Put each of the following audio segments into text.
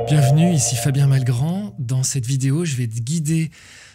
Bienvenue, ici Fabien Malgrand. Dans cette vidéo, je vais te guider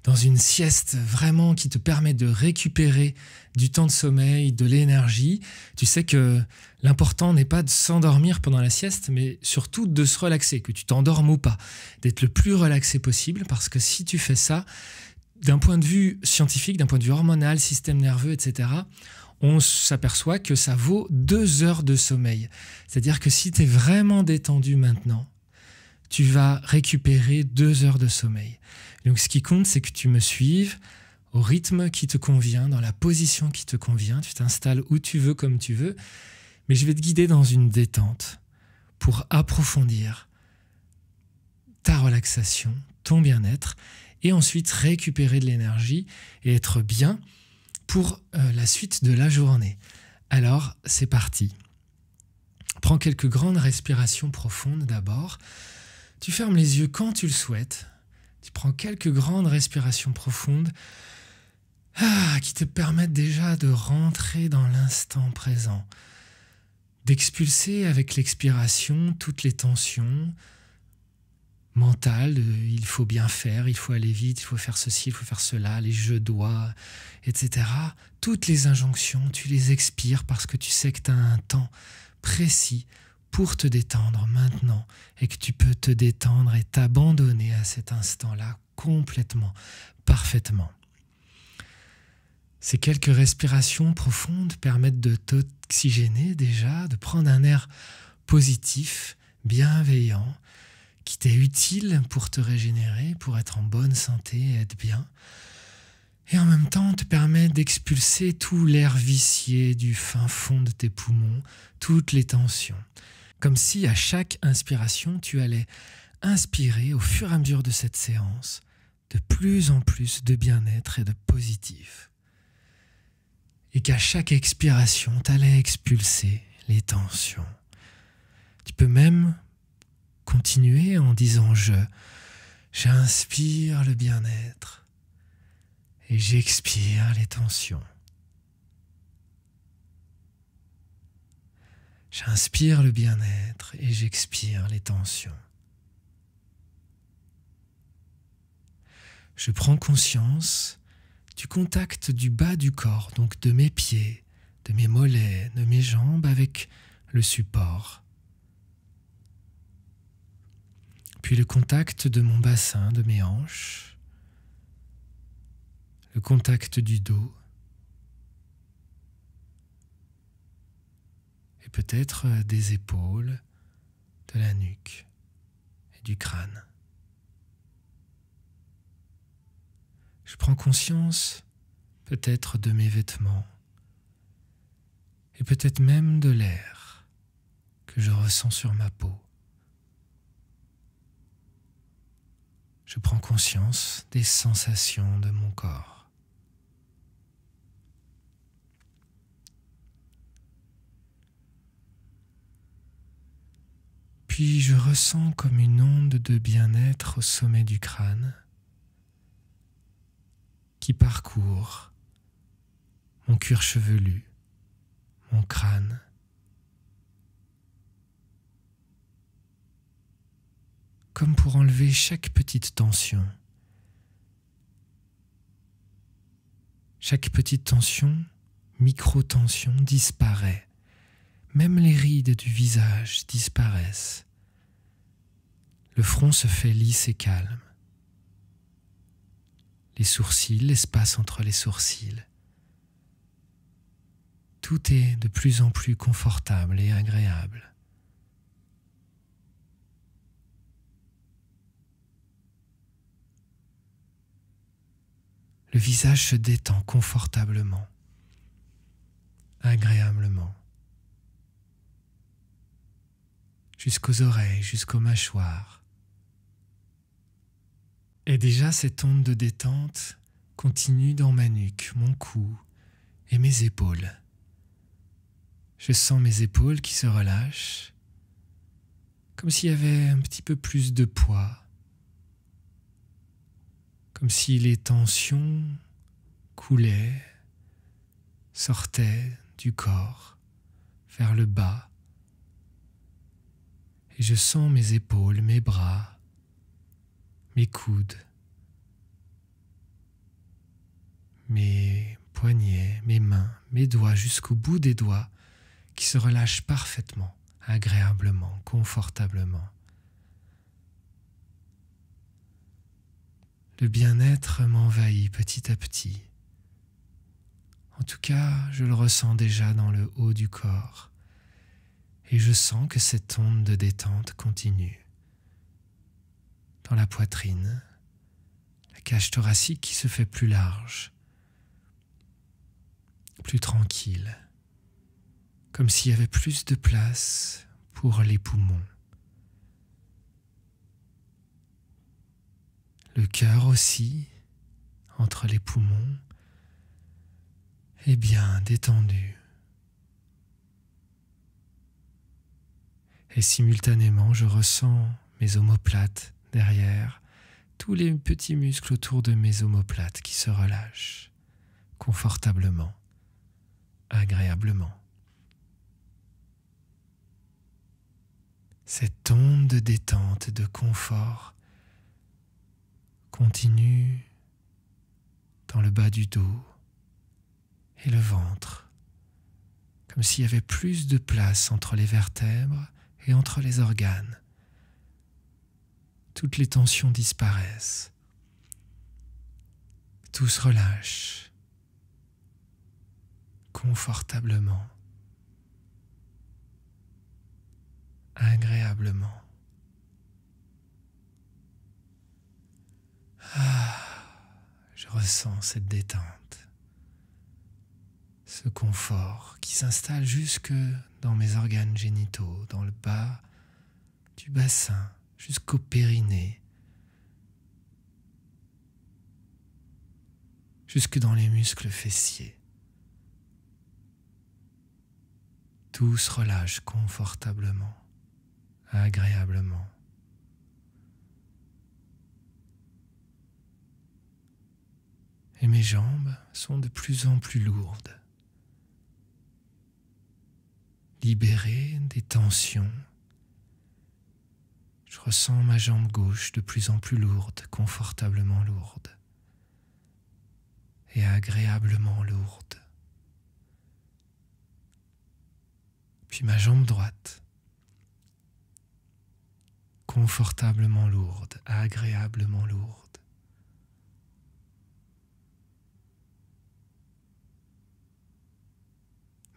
dans une sieste vraiment qui te permet de récupérer du temps de sommeil, de l'énergie. Tu sais que l'important n'est pas de s'endormir pendant la sieste, mais surtout de se relaxer, que tu t'endormes ou pas, d'être le plus relaxé possible, parce que si tu fais ça, d'un point de vue scientifique, d'un point de vue hormonal, système nerveux, etc., on s'aperçoit que ça vaut 2 heures de sommeil. C'est-à-dire que si tu es vraiment détendu maintenant, tu vas récupérer 2 heures de sommeil. Donc ce qui compte, c'est que tu me suives au rythme qui te convient, dans la position qui te convient. Tu t'installes où tu veux, comme tu veux. Mais je vais te guider dans une détente pour approfondir ta relaxation, ton bien-être, et ensuite récupérer de l'énergie et être bien pour la suite de la journée. Alors, c'est parti. Prends quelques grandes respirations profondes d'abord. Tu fermes les yeux quand tu le souhaites. Tu prends quelques grandes respirations profondes qui te permettent déjà de rentrer dans l'instant présent, d'expulser avec l'expiration toutes les tensions mentales, il faut bien faire, il faut aller vite, il faut faire ceci, il faut faire cela, les je dois, etc. Toutes les injonctions, tu les expires parce que tu sais que tu as un temps précis pour te détendre maintenant et que tu peux te détendre et t'abandonner à cet instant-là complètement, parfaitement. Ces quelques respirations profondes permettent de t'oxygéner déjà, de prendre un air positif, bienveillant, qui t'est utile pour te régénérer, pour être en bonne santé et être bien. Et en même temps, te permet d'expulser tout l'air vicié du fin fond de tes poumons, toutes les tensions. Comme si à chaque inspiration, tu allais inspirer au fur et à mesure de cette séance de plus en plus de bien-être et de positif. Et qu'à chaque expiration, tu allais expulser les tensions. Tu peux même continuer en disant j'inspire le bien-être et j'expire les tensions. J'inspire le bien-être et j'expire les tensions. Je prends conscience du contact du bas du corps, donc de mes pieds, de mes mollets, de mes jambes avec le support. Puis le contact de mon bassin, de mes hanches, le contact du dos, et peut-être des épaules, de la nuque et du crâne. Je prends conscience peut-être de mes vêtements et peut-être même de l'air que je ressens sur ma peau. Je prends conscience des sensations de mon corps. Puis je ressens comme une onde de bien-être au sommet du crâne qui parcourt mon cuir chevelu, mon crâne, comme pour enlever chaque petite tension. Chaque petite tension, micro-tension, disparaît. Même les rides du visage disparaissent. Le front se fait lisse et calme. Les sourcils, l'espace entre les sourcils. Tout est de plus en plus confortable et agréable. Le visage se détend confortablement, agréablement, jusqu'aux oreilles, jusqu'aux mâchoires. Et déjà cette onde de détente continue dans ma nuque, mon cou et mes épaules. Je sens mes épaules qui se relâchent, comme s'il y avait un petit peu plus de poids, comme si les tensions coulaient, sortaient du corps vers le bas, Et je sens mes épaules, mes bras, mes coudes, mes poignets, mes mains, mes doigts jusqu'au bout des doigts qui se relâchent parfaitement, agréablement, confortablement. Le bien-être m'envahit petit à petit. En tout cas, je le ressens déjà dans le haut du corps et je sens que cette onde de détente continue. Dans la poitrine, la cage thoracique qui se fait plus large, plus tranquille, comme s'il y avait plus de place pour les poumons. Le cœur aussi, entre les poumons, est bien détendu. Et simultanément, je ressens mes omoplates derrière, tous les petits muscles autour de mes omoplates qui se relâchent confortablement, agréablement. Cette onde de détente, de confort, continue dans le bas du dos et le ventre, comme s'il y avait plus de place entre les vertèbres et entre les organes. Toutes les tensions disparaissent. Tout se relâche confortablement, agréablement. Je ressens cette détente, ce confort qui s'installe jusque dans mes organes génitaux, dans le bas du bassin, jusqu'au périnée, jusque dans les muscles fessiers. Tout se relâche confortablement, agréablement. Et mes jambes sont de plus en plus lourdes, libérées des tensions. Je ressens ma jambe gauche de plus en plus lourde, confortablement lourde et agréablement lourde. Puis ma jambe droite, confortablement lourde, agréablement lourde.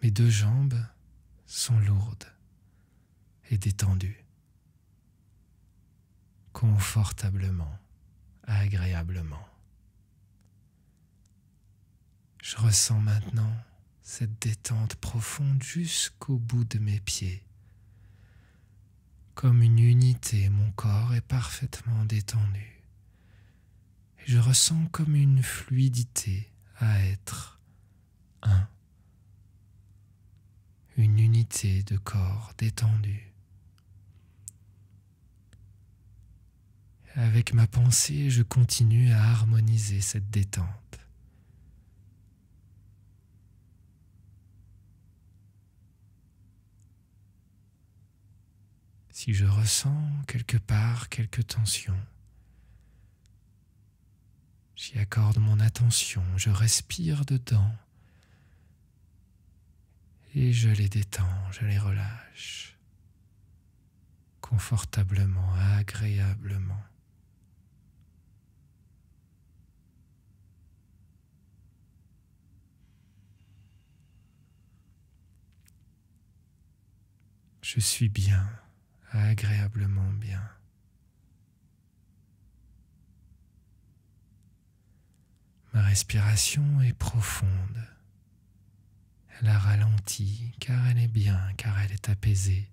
Mes deux jambes sont lourdes et détendues, confortablement, agréablement. Je ressens maintenant cette détente profonde jusqu'au bout de mes pieds. Comme une unité, mon corps est parfaitement détendu. Et je ressens comme une fluidité à être un. Une unité de corps détendu. Avec ma pensée, je continue à harmoniser cette détente. Si je ressens quelque part quelques tensions, j'y accorde mon attention, je respire dedans et je les détends, je les relâche confortablement, agréablement. Je suis bien, agréablement bien. Ma respiration est profonde. Elle a ralenti car elle est bien, car elle est apaisée.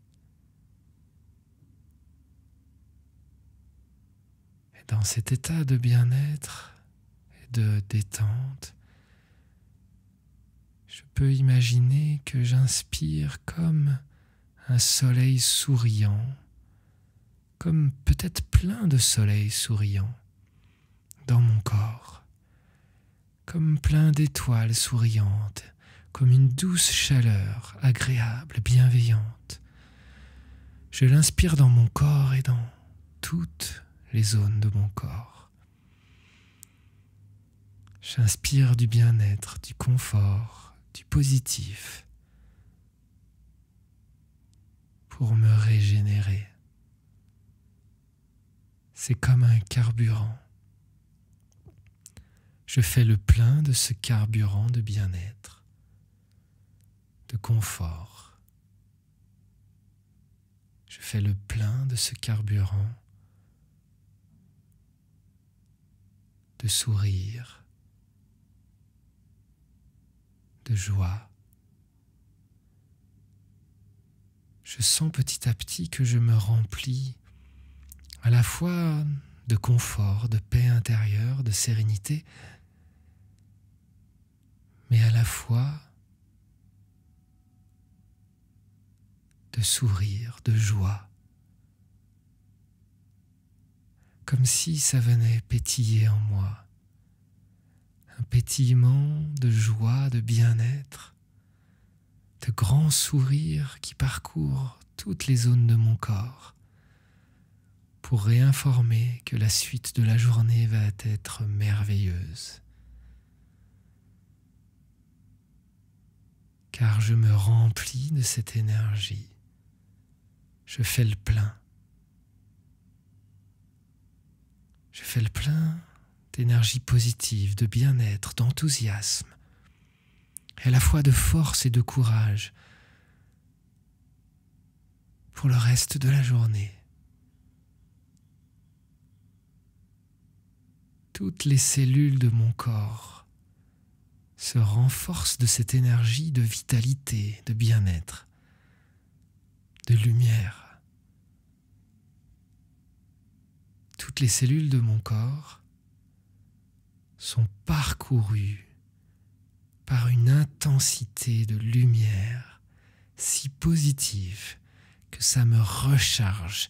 Et dans cet état de bien-être et de détente, je peux imaginer que j'inspire comme un soleil souriant, comme peut-être plein de soleils souriants dans mon corps, comme plein d'étoiles souriantes, comme une douce chaleur agréable, bienveillante. Je l'inspire dans mon corps et dans toutes les zones de mon corps. J'inspire du bien-être, du confort, du positif pour me régénérer. C'est comme un carburant. Je fais le plein de ce carburant de bien-être, de confort. Je fais le plein de ce carburant de sourire, de joie. Je sens petit à petit que je me remplis à la fois de confort, de paix intérieure, de sérénité, mais à la fois de sourire, de joie, comme si ça venait pétiller en moi, un pétillement de joie, de bien-être, de grands sourires qui parcourent toutes les zones de mon corps pour réinformer que la suite de la journée va être merveilleuse. Car je me remplis de cette énergie. Je fais le plein. Je fais le plein d'énergie positive, de bien-être, d'enthousiasme, et à la fois de force et de courage pour le reste de la journée. Toutes les cellules de mon corps se renforcent de cette énergie de vitalité, de bien-être, de lumière. Toutes les cellules de mon corps sont parcourues par une intensité de lumière si positive que ça me recharge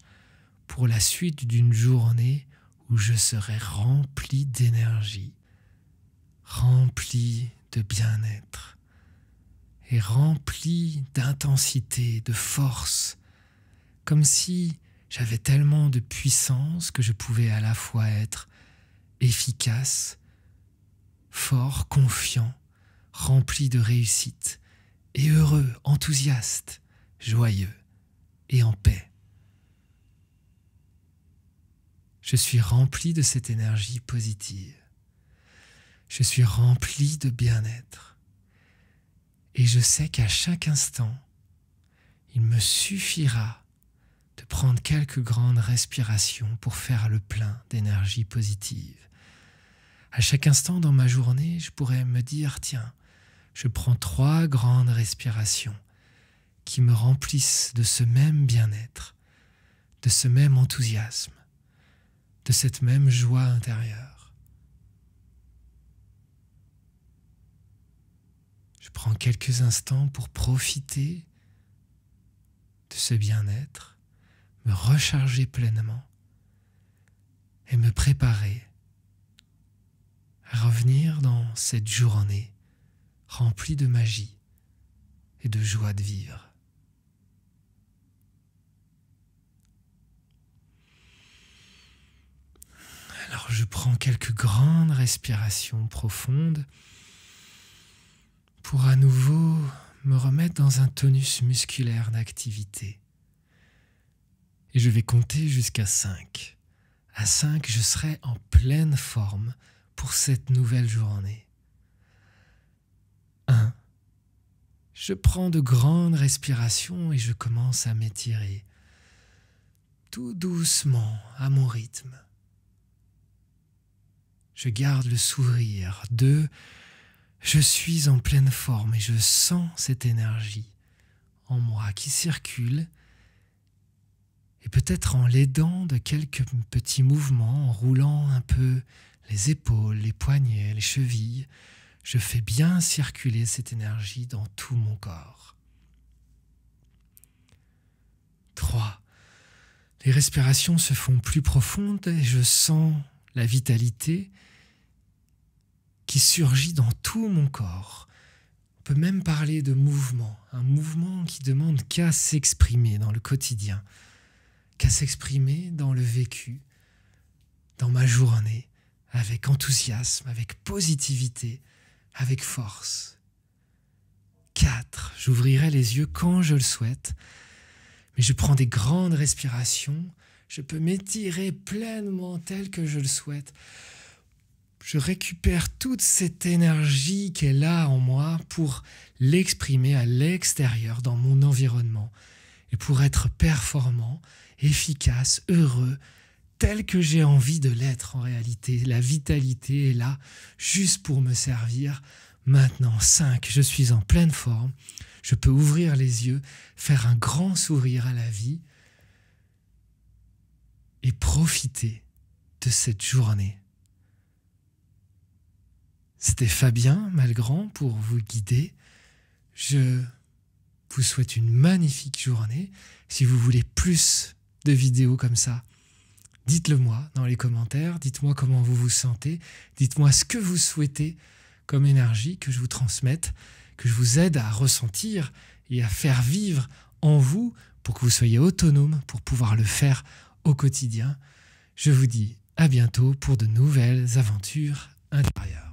pour la suite d'une journée où je serai rempli d'énergie, rempli de bien-être et rempli d'intensité, de force, comme si j'avais tellement de puissance que je pouvais à la fois être efficace, fort, confiant, rempli de réussite et heureux, enthousiaste, joyeux et en paix. Je suis rempli de cette énergie positive. Je suis rempli de bien-être. Et je sais qu'à chaque instant, il me suffira de prendre quelques grandes respirations pour faire le plein d'énergie positive. À chaque instant dans ma journée, je pourrais me dire, tiens, je prends 3 grandes respirations qui me remplissent de ce même bien-être, de ce même enthousiasme, de cette même joie intérieure. Je prends quelques instants pour profiter de ce bien-être, me recharger pleinement et me préparer à revenir dans cette journée remplie de magie et de joie de vivre. Alors je prends quelques grandes respirations profondes pour à nouveau me remettre dans un tonus musculaire d'activité. Et je vais compter jusqu'à 5. À 5, je serai en pleine forme pour cette nouvelle journée. 1. Je prends de grandes respirations et je commence à m'étirer, tout doucement, à mon rythme. Je garde le sourire. 2. Je suis en pleine forme et je sens cette énergie en moi qui circule. Et peut-être en l'aidant de quelques petits mouvements, en roulant un peu les épaules, les poignets, les chevilles, je fais bien circuler cette énergie dans tout mon corps. 3. Les respirations se font plus profondes et je sens la vitalité qui surgit dans tout mon corps. On peut même parler de mouvement, un mouvement qui demande qu'à s'exprimer dans le quotidien. qu'à s'exprimer dans le vécu, dans ma journée, avec enthousiasme, avec positivité, avec force. 4. J'ouvrirai les yeux quand je le souhaite, mais je prends des grandes respirations, je peux m'étirer pleinement tel que je le souhaite. Je récupère toute cette énergie qui est là en moi pour l'exprimer à l'extérieur, dans mon environnement, et pour être performant, efficace, heureux, tel que j'ai envie de l'être en réalité. La vitalité est là, juste pour me servir. Maintenant, 5, je suis en pleine forme. Je peux ouvrir les yeux, faire un grand sourire à la vie et profiter de cette journée. C'était Fabien Malgrand pour vous guider. Je vous souhaite une magnifique journée. Si vous voulez plus de vidéos comme ça, dites-le moi dans les commentaires. Dites-moi comment vous vous sentez. Dites-moi ce que vous souhaitez comme énergie que je vous transmette, que je vous aide à ressentir et à faire vivre en vous pour que vous soyez autonome pour pouvoir le faire au quotidien. Je vous dis à bientôt pour de nouvelles aventures intérieures.